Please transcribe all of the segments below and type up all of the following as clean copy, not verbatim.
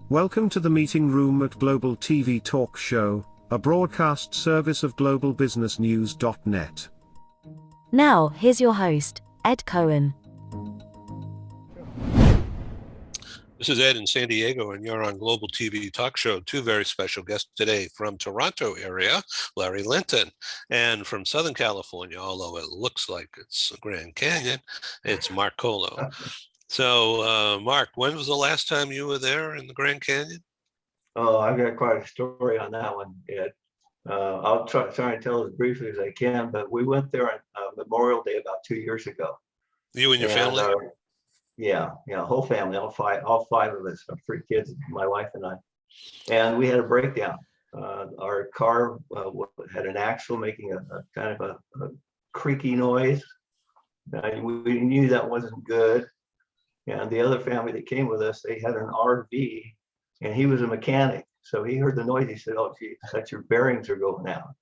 Welcome to the meeting room at Global TV Talk Show, a broadcast service of globalbusinessnews.net. Now, here's your host, Ed Cohen. This is Ed in San Diego, and you're on Global TV Talk Show. Two very special guests today from Toronto area, Larry Linton, and from Southern California, although it looks like it's the Grand Canyon, it's Mark Colo. So, Mark, when was the last time you were there in the Grand Canyon? Oh, I've got quite a story on that one, Ed. I'll try and tell as briefly as I can, but we went there on Memorial Day about 2 years ago. You and your family? Yeah, whole family, all five of us, 3 kids, my wife and I. And we had a breakdown. Our car had an axle making a kind of a creaky noise. We knew that wasn't good. And the other family that came with us, they had an RV, and he was a mechanic. So he heard the noise. He said, "Oh, gee, that's your bearings are going out."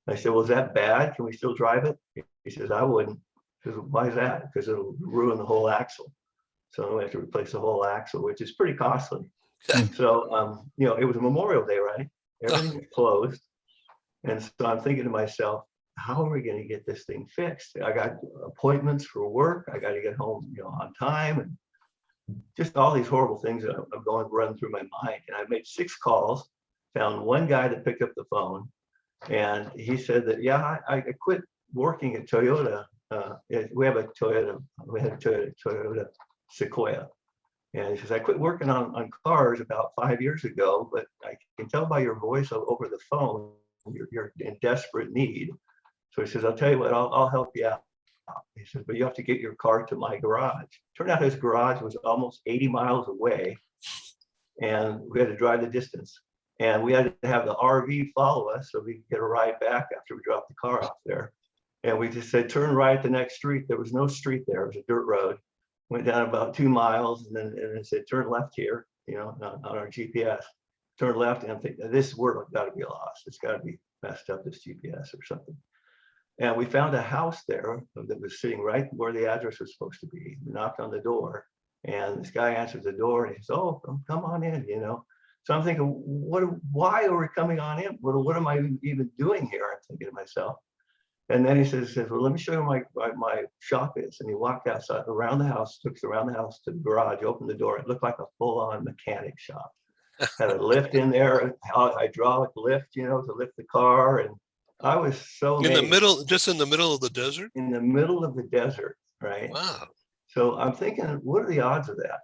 I said, "Well, is that bad? Can we still drive it?" He says, "I wouldn't." I said, "Why is that?" "Because it'll ruin the whole axle. So we have to replace the whole axle, which is pretty costly." So, it was a Memorial Day, right? Everything was closed. And so I'm thinking to myself, how are we going to get this thing fixed? I got appointments for work. I got to get home, on time, and just all these horrible things that I'm going to run through my mind. And I made 6 calls, found one guy that picked up the phone, and he said that, yeah, I quit working at Toyota. We had a Toyota Sequoia. And he says, "I quit working on cars about 5 years ago, but I can tell by your voice over the phone, you're in desperate need." So he says, "I'll tell you what, I'll help you out." He says, "But you have to get your car to my garage." Turned out his garage was almost 80 miles away, and we had to drive the distance. And we had to have the RV follow us so we could get a ride back after we dropped the car off there. And we just said, "Turn right at the next street." There was no street there. It was a dirt road. Went down about 2 miles, and then it said, "Turn left here," on our GPS. Turn left, and I'm thinking, this word got to be lost. It's got to be messed up, this GPS or something. And we found a house there that was sitting right where the address was supposed to be. We knocked on the door, and this guy answers the door, and he says, "Oh, come on in," So I'm thinking, why are we coming on in? What am I even doing here? I'm thinking to myself. And then he says, "Well, let me show you where my shop is." And he walked outside, around the house, took us around the house to the garage, opened the door. It looked like a full-on mechanic shop. Had a lift in there, a hydraulic lift, to lift the car. And I was so amazed. Just in the middle of the desert? In the middle of the desert, right? Wow. So I'm thinking, what are the odds of that?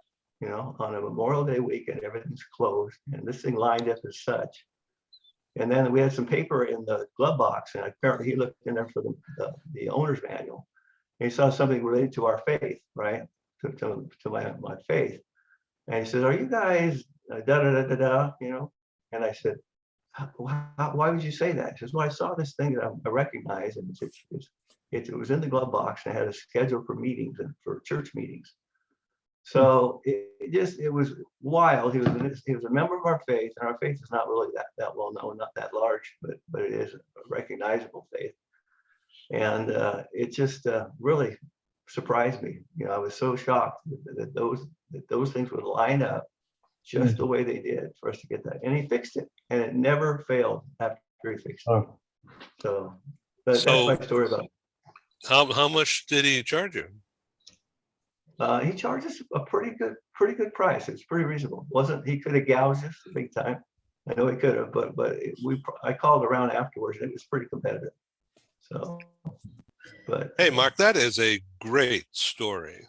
On a Memorial Day weekend, everything's closed, and this thing lined up as such. And then we had some paper in the glove box, and apparently he looked in there for the owner's manual. And he saw something related to our faith, right? To my faith. And he says, "Are you guys da-da-da-da-da?" And I said, "Why would you say that?" He says, "Well, I saw this thing that I recognize, and it was in the glove box, and I had a schedule for meetings and for church meetings." So it was wild. He was a member of our faith, and our faith is not really that well known, not that large, but it is a recognizable faith. And it just really surprised me. I was so shocked that those things would line up just the way they did for us to get that. And he fixed it, and it never failed after he fixed it. So that's my story about it. How much did he charge you? He charged us a pretty good price. It's pretty reasonable. He could have gouged us big time. I know he could have, but I called around afterwards, and it was pretty competitive. So, but hey, Mark, that is a great story.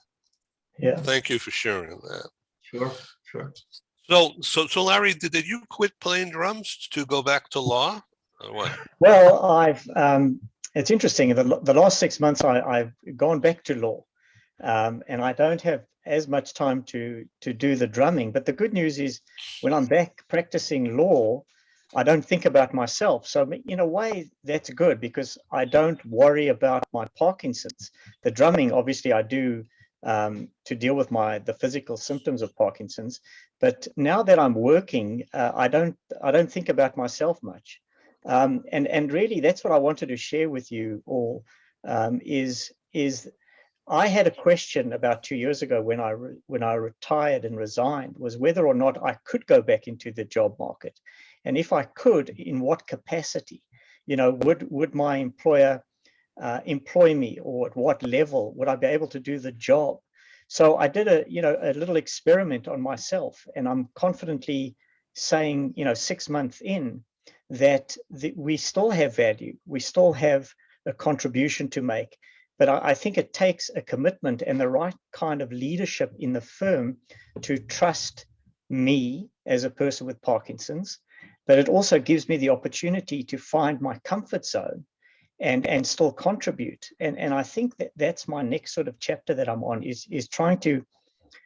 Yeah. Thank you for sharing that. Sure. So Larry, did you quit playing drums to go back to law, or what? Well, it's interesting. The last 6 months, I've gone back to law. And I don't have as much time to do the drumming. But the good news is when I'm back practicing law, I don't think about myself. So in a way, that's good because I don't worry about my Parkinson's. The drumming, obviously, I do to deal with the physical symptoms of Parkinson's. But now that I'm working, I don't think about myself much. And really, that's what I wanted to share with you all is I had a question about 2 years ago when I retired and resigned, was whether or not I could go back into the job market, and if I could, in what capacity. Would my employer employ me, or at what level would I be able to do the job? So I did a little experiment on myself, and I'm confidently saying, 6 months in, that we still have value, we still have a contribution to make. But I think it takes a commitment and the right kind of leadership in the firm to trust me as a person with Parkinson's. But it also gives me the opportunity to find my comfort zone and still contribute. And I think that's my next sort of chapter that I'm on, is trying to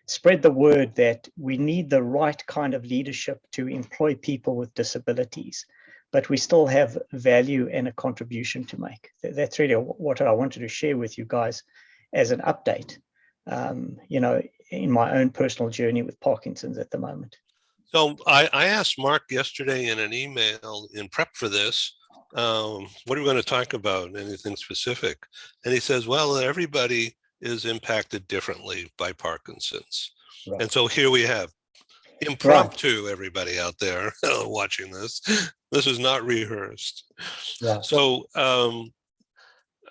spread the word that we need the right kind of leadership to employ people with disabilities, but we still have value and a contribution to make. That's really what I wanted to share with you guys as an update, in my own personal journey with Parkinson's at the moment. So I asked Mark yesterday in an email in prep for this, what are we going to talk about? Anything specific? And he says, well, everybody is impacted differently by Parkinson's. Right. And so here we have impromptu, everybody out there watching this. This is not rehearsed. Right. So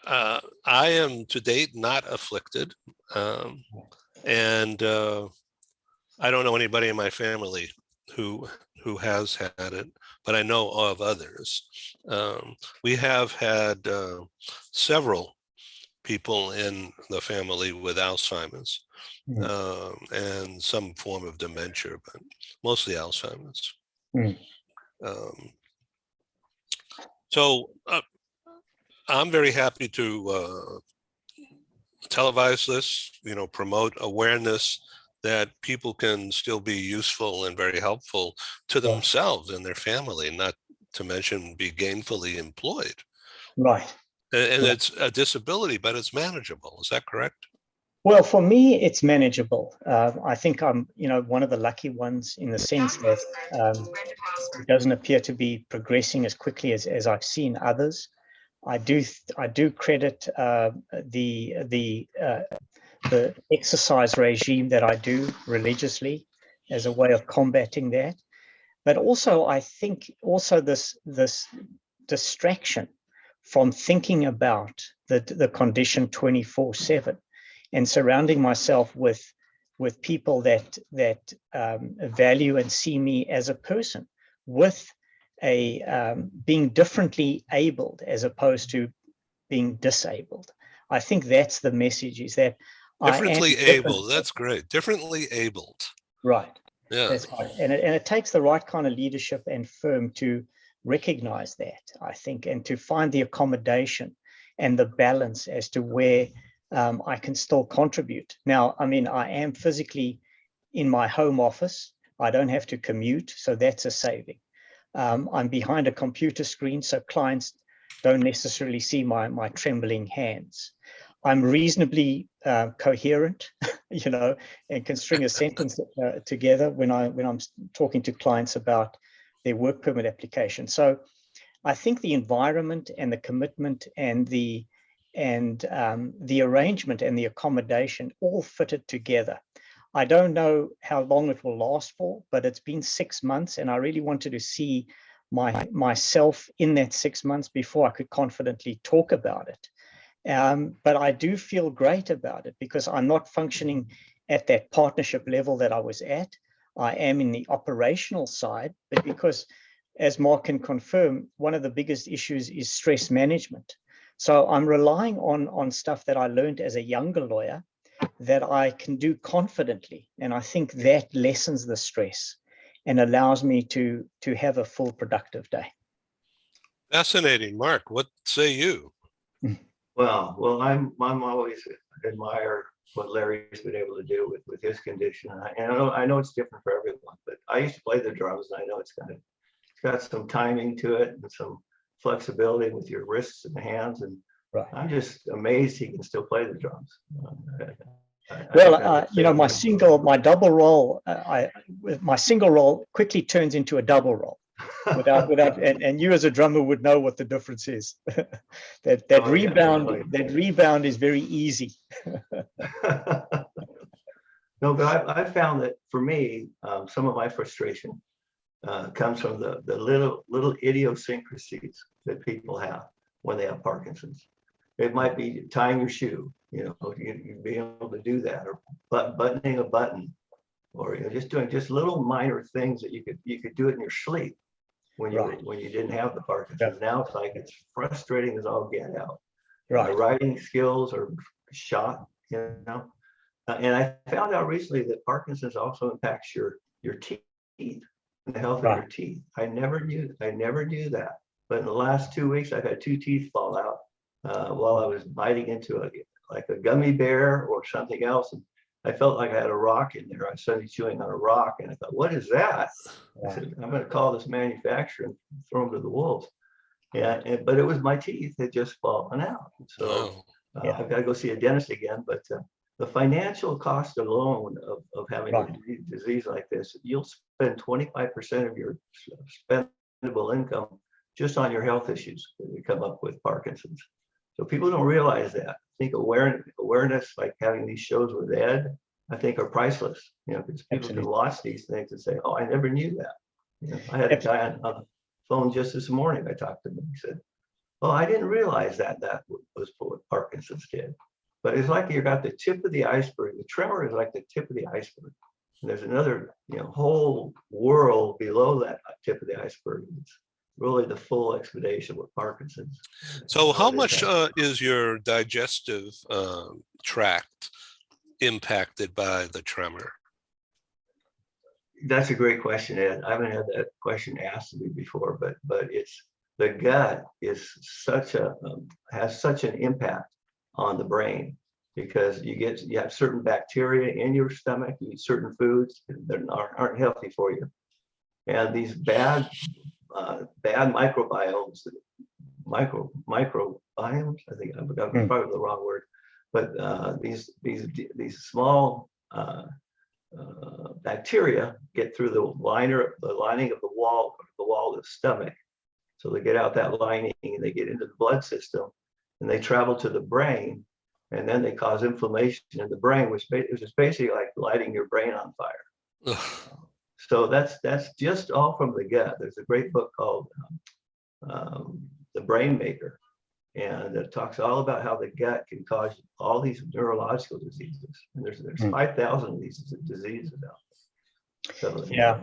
I am to date not afflicted. And I don't know anybody in my family who has had it, but I know of others. We have had several people in the family with Alzheimer's and some form of dementia, but mostly Alzheimer's. So I'm very happy to televise this, promote awareness that people can still be useful and very helpful to themselves and their family, not to mention be gainfully employed. Right. And it's a disability, but it's manageable. Is that correct? Well, for me, it's manageable. I think I'm, one of the lucky ones in the sense that it doesn't appear to be progressing as quickly as I've seen others. I do credit the exercise regime that I do religiously as a way of combating that. But also, I think also this distraction from thinking about the condition 24/7 and surrounding myself with people that value and see me as a person with being differently abled as opposed to being disabled. I think that's the message, is that differently able. That's great. Differently abled. Right. Yeah. That's right. And it takes the right kind of leadership and firm to recognize that, I think, and to find the accommodation and the balance as to where I can still contribute. Now, I mean, I am physically in my home office. I don't have to commute, so that's a saving. I'm behind a computer screen, so clients don't necessarily see my trembling hands. I'm reasonably coherent, and can string a sentence together when I'm talking to clients about their work permit application. So I think the environment and the commitment and the arrangement and the accommodation all fitted together. I don't know how long it will last for, but it's been 6 months, and I really wanted to see myself in that 6 months before I could confidently talk about it. But I do feel great about it because I'm not functioning at that partnership level that I was at. I am in the operational side, but because, as Mark can confirm, one of the biggest issues is stress management. So I'm relying on stuff that I learned as a younger lawyer that I can do confidently. And I think that lessens the stress and allows me to have a full productive day. Fascinating. Mark, what say you? Well, I'm always admire what Larry's been able to do with his condition. And I know it's different for everyone, but I used to play the drums, and I know it's got some timing to it and some flexibility with your wrists and hands. And I'm just amazed he can still play the drums. My double role, my single role quickly turns into a double role. and you as a drummer would know what the difference is. that Oh, yeah, rebound, definitely. that rebound is very easy. No, but I found that for me, some of my frustration comes from the little idiosyncrasies that people have when they have Parkinson's. It might be tying your shoe, you being able to do that, or buttoning a button, or just doing just little minor things that you could do it in your sleep when you didn't have the Parkinson's. Yeah. Now it's like it's frustrating as all get out. Right. Writing skills are shot, and I found out recently that Parkinson's also impacts your teeth, the health of your teeth. I never knew that. But in the last 2 weeks, I've had 2 teeth fall out while I was biting into a gummy bear or something else. And I felt like I had a rock in there. I was suddenly chewing on a rock, and I thought, what is that? I said, I'm going to call this manufacturer and throw them to the wolves. Yeah, but it was my teeth had just fallen out. So I've got to go see a dentist again. But the financial cost alone of having a disease like this, you'll spend 25% of your spendable income just on your health issues that we come up with Parkinson's. So people don't realize that. I think awareness, like having these shows with Ed, I think are priceless. Because people can watch these things and say, "Oh, I never knew that." I had a guy on the phone just this morning. I talked to him. He said, "Oh, I didn't realize that was what Parkinson's did." But it's like you got the tip of the iceberg. The tremor is like the tip of the iceberg. And there's another, whole world below that tip of the iceberg. It's really the full explanation with Parkinson's. So how much is your digestive tract impacted by the tremor? That's a great question, Ed. I haven't had that question asked of me before, but it's the gut is has such an impact on the brain, because you have certain bacteria in your stomach, you eat certain foods that aren't healthy for you, and these bad microbiomes, microbiomes. I think I'm probably the wrong word, but these small bacteria get through the lining of the wall of the stomach. So they get out that lining and they get into the blood system, and they travel to the brain, and then they cause inflammation in the brain, which is basically like lighting your brain on fire. So that's just all from the gut. There's a great book called The Brain Maker, and it talks all about how the gut can cause all these neurological diseases. And there's 5,000 of these diseases out there. So, yeah,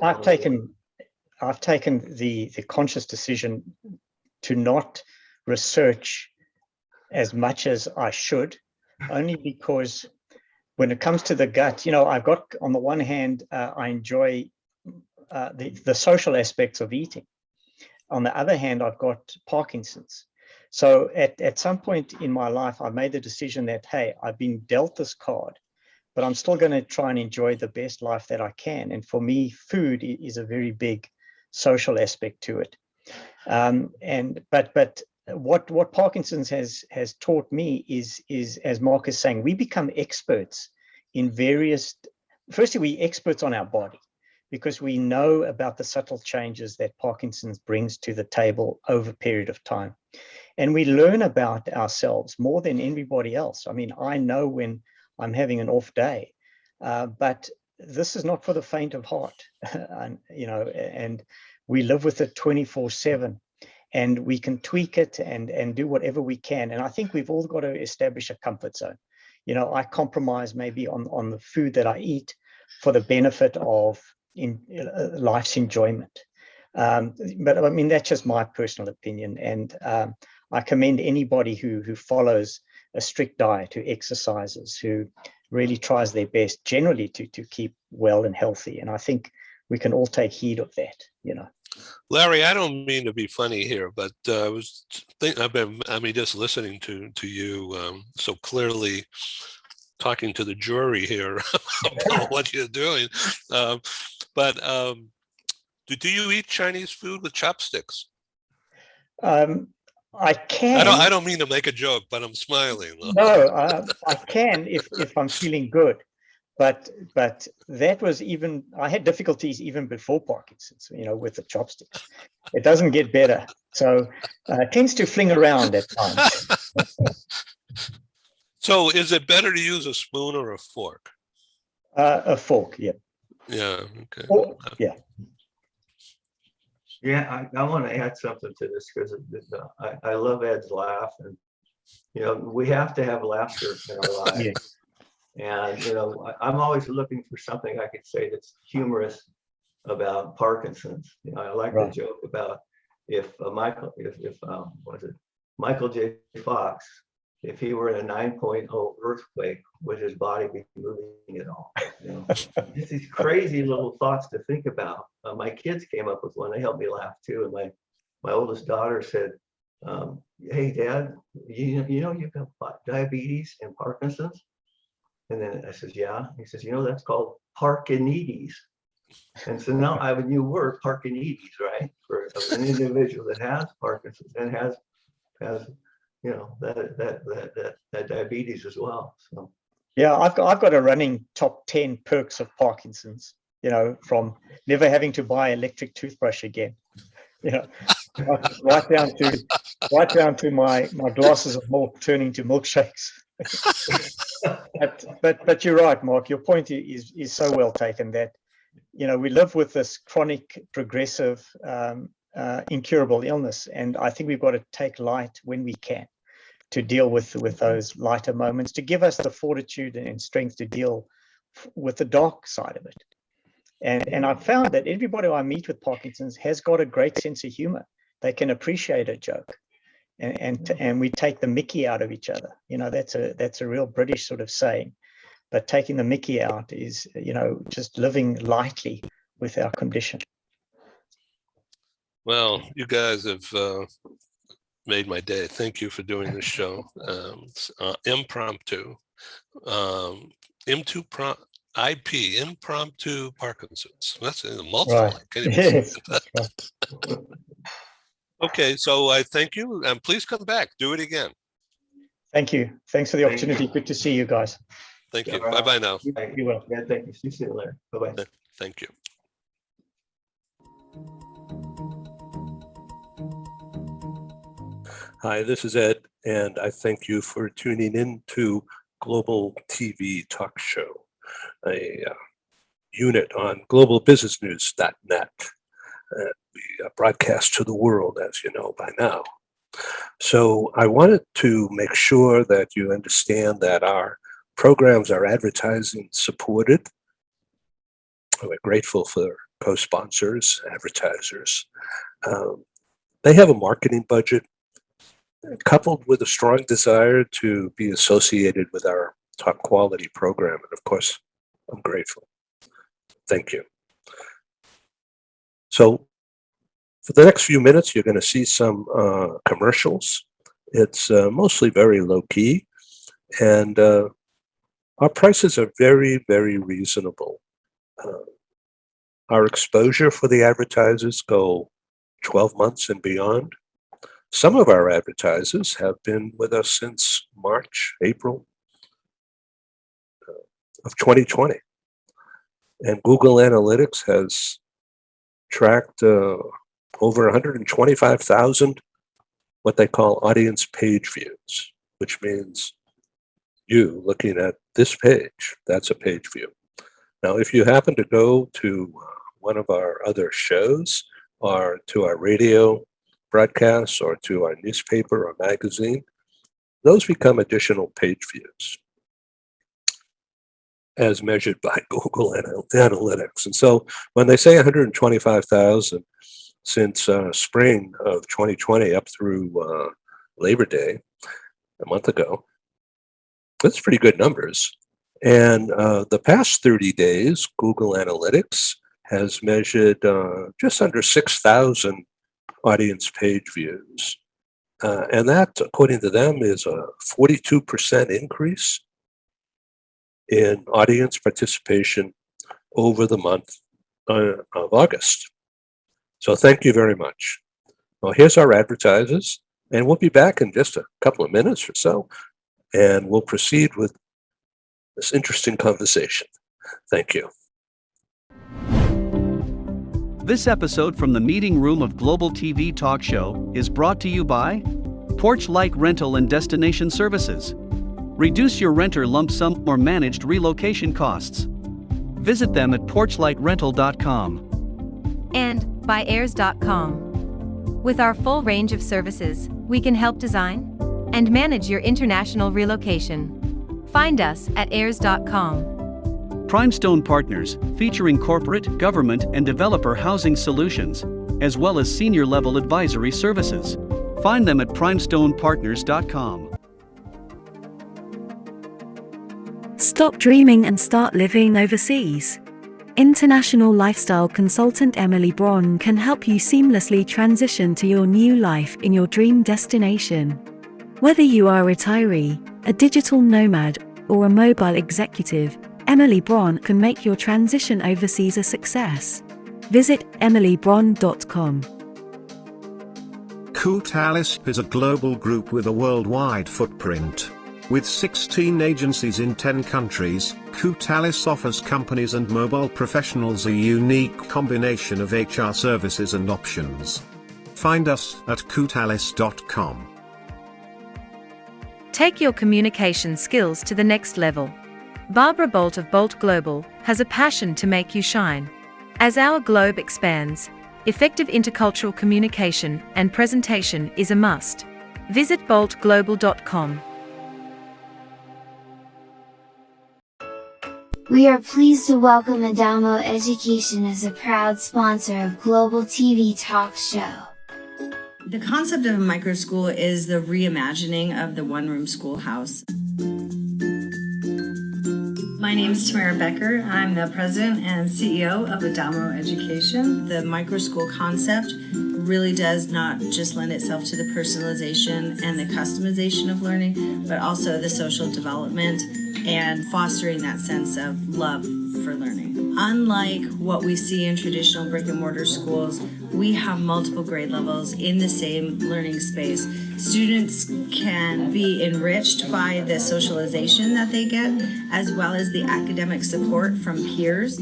I've taken the conscious decision to not research as much as I should, only because when it comes to the gut, I've got, on the one hand, I enjoy the social aspects of eating. On the other hand, I've got Parkinson's. So at some point in my life, I made the decision that, hey, I've been dealt this card, but I'm still going to try and enjoy the best life that I can. And for me, food is a very big social aspect to it. But what Parkinson's has taught me is, as Mark is saying, we become experts in firstly, we're experts on our body, because we know about the subtle changes that Parkinson's brings to the table over a period of time. And we learn about ourselves more than anybody else. I mean, I know when I'm having an off day, but this is not for the faint of heart. And we live with it 24/7, and we can tweak it and do whatever we can. And I think we've all got to establish a comfort zone. I compromise maybe on the food that I eat for the benefit of life's enjoyment. But I mean, that's just my personal opinion. And I commend anybody who follows a strict diet, who exercises, who really tries their best generally to keep well and healthy. And I think we can all take heed of that, Larry, I don't mean to be funny here, but I was thinking, just listening to you so clearly, talking to the jury here about what you're doing. But do you eat Chinese food with chopsticks? I can. I don't mean to make a joke, but I'm smiling. No, I can if I'm feeling good. but that was even, I had difficulties even before Parkinson's, with the chopsticks. It doesn't get better. So it tends to fling around at times. So is it better to use a spoon or a fork? A fork, yeah. Yeah, okay. Yeah. Yeah, I want to add something to this because I love Ed's laugh, and we have to have laughter in our lives. Yes. And I'm always looking for something I could say that's humorous about Parkinson's. I like the joke about if Michael J. Fox, if he were in a 9.0 earthquake, would his body be moving at all? Just these crazy little thoughts to think about. My kids came up with one. They helped me laugh too. And my oldest daughter said, "Hey, Dad, you've got diabetes and Parkinson's?" And then I says, "Yeah." He says, "That's called Parkinetes." And so now I have a new word, Parkinetes, right, for an individual that has Parkinson's and has that diabetes as well. So yeah, I've got a running top 10 perks of Parkinson's, from never having to buy electric toothbrush again, right down to my glasses of milk turning to milkshakes. but you're right, Mark. Your point is so well taken that we live with this chronic, progressive, incurable illness, and I think we've got to take light when we can to deal with those lighter moments, to give us the fortitude and strength to deal with the dark side of it. And I've found that everybody I meet with Parkinson's has got a great sense of humor. They can appreciate a joke, and we take the mickey out of each other. That's a real British sort of saying. But taking the mickey out is, just living lightly with our condition. Well, you guys have made my day. Thank you for doing this show. Impromptu. Impromptu Parkinson's. That's a multiple. Right. Yes, that's right. Okay, so I thank you, and please come back. Do it again. Thank you. Thanks for the opportunity. Good to see you guys. Thank you. Bye-bye now. You will. Yeah, thank you. See you soon, Larry. Bye-bye. Thank you. Hi, this is Ed, and I thank you for tuning in to Global TV Talk Show, a unit on globalbusinessnews.net. We broadcast to the world, as you know by now. So I wanted to make sure that you understand that our programs are advertising supported. We're grateful for co-sponsors, advertisers. They have a marketing budget coupled with a strong desire to be associated with our top quality program. And of course, I'm grateful. Thank you. So for the next few minutes, you're going to see some commercials. It's mostly very low key, and our prices are very, very reasonable. Our exposure for the advertisers go 12 months and beyond. Some of our advertisers have been with us since March, April of 2020. And Google Analytics has tracked over 125,000 what they call audience page views, which means you looking at this page, that's a page view. Now, if you happen to go to one of our other shows or to our radio broadcasts or to our newspaper or magazine, those become additional page views as measured by Google Analytics. And so when they say 125,000 since spring of 2020 up through Labor Day, a month ago, that's pretty good numbers. And the past 30 days, Google Analytics has measured just under 6,000 audience page views. And that, according to them, is a 42% increase in audience participation over the month of August. So thank you very much. Well, here's our advertisers, and we'll be back in just a couple of minutes or so, and we'll proceed with this interesting conversation. Thank you. This episode from the meeting room of Global TV Talk Show is brought to you by Porch Light Rental and Destination Services. Reduce your renter lump sum or managed relocation costs. Visit them at porchlightrental.com. And by airs.com. With our full range of services, we can help design and manage your international relocation. Find us at airs.com. Primestone Partners, featuring corporate, government, and developer housing solutions, as well as senior-level advisory services. Find them at primestonepartners.com. Stop dreaming and start living overseas. International lifestyle consultant Emily Braun can help you seamlessly transition to your new life in your dream destination. Whether you are a retiree, a digital nomad, or a mobile executive, Emily Braun can make your transition overseas a success. Visit emilybraun.com. Coutalis is a global group with a worldwide footprint. With 16 agencies in 10 countries, Coutalis offers companies and mobile professionals a unique combination of HR services and options. Find us at coutalis.com. Take your communication skills to the next level. Barbara Bolt of Bolt Global has a passion to make you shine. As our globe expands, effective intercultural communication and presentation is a must. Visit boltglobal.com. We are pleased to welcome Adamo Education as a proud sponsor of Global TV Talk Show. The concept of a micro school is the reimagining of the one-room schoolhouse. My name is Tamara Becker. I'm the president and CEO of Adamo Education. The micro school concept really does not just lend itself to the personalization and the customization of learning, but also the social development and fostering that sense of love for learning. Unlike what we see in traditional brick and mortar schools, we have multiple grade levels in the same learning space. Students can be enriched by the socialization that they get, as well as the academic support from peers.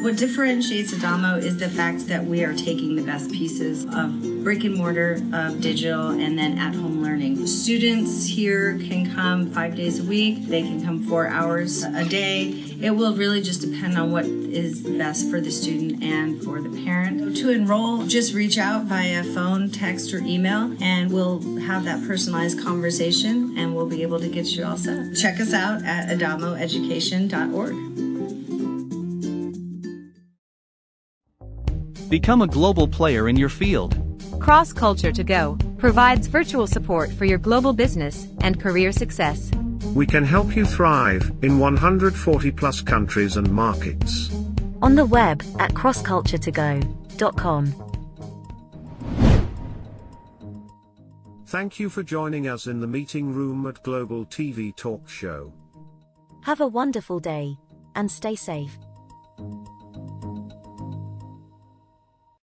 What differentiates Adamo is the fact that we are taking the best pieces of brick and mortar, of digital, and then at-home learning. Students here can come 5 days a week. They can come 4 hours a day. It will really just depend on what is best for the student and for the parent. To enroll, just reach out via phone, text, or email, and we'll have that personalized conversation, and we'll be able to get you all set. Check us out at adamoeducation.org. Become a global player in your field. Cross Culture to Go provides virtual support for your global business and career success. We can help you thrive in 140 plus countries and markets. On the web at crossculturetogo.com. Thank you for joining us in the meeting room at Global TV Talk Show. Have a wonderful day and stay safe.